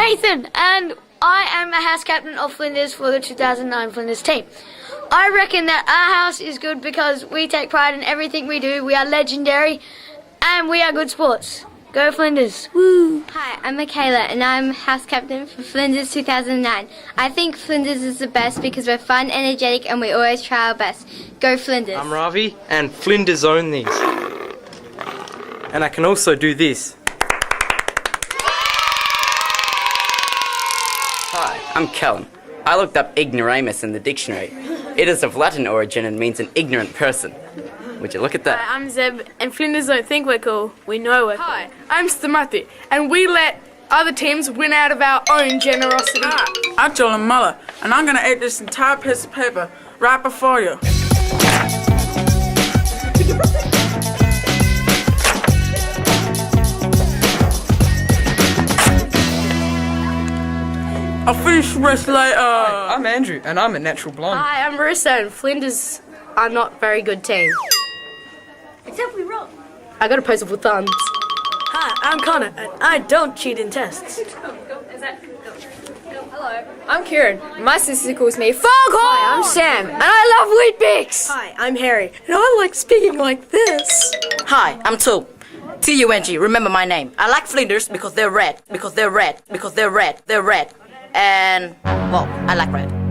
Nathan, and I am a house captain of Flinders for the 2009 Flinders team. I reckon that our house is good because we take pride in everything we do. We are legendary, and we are good sports. Go Flinders! Woo! Hi, I'm Michaela and I'm house captain for Flinders 2009. I think Flinders is the best because we're fun, energetic and we always try our best. Go Flinders! I'm Ravi and Flinders own these. And I can also do this. Hi, I'm Callum. I looked up ignoramus in the dictionary. It is of Latin origin and means an ignorant person. Would you look at that? Hi, I'm Zeb, and Flinders don't think we're cool. We know we're cool. Hi, I'm Stamati, and we let other teams win out of our own generosity. Hi, I'm Joel Muller, and I'm gonna eat this entire piece of paper right before you. I'll finish the rest later. Hi, I'm Andrew and I'm a natural blonde. Hi, I'm Marissa, and Flinders are not very good team. Except we roll. I got opposable thumbs. Hi, I'm Connor, and I don't cheat in tests. Hello. I'm Kieran. My sister calls me Foghorn! Hi, I'm Sam, and I love Wheat Bix. Hi, I'm Harry, and I like speaking like this. Hi, I'm Tul. T-U-N-G, remember my name. I like Flinders because they're red, because they're red, because they're red, they're red. And, well, I like red.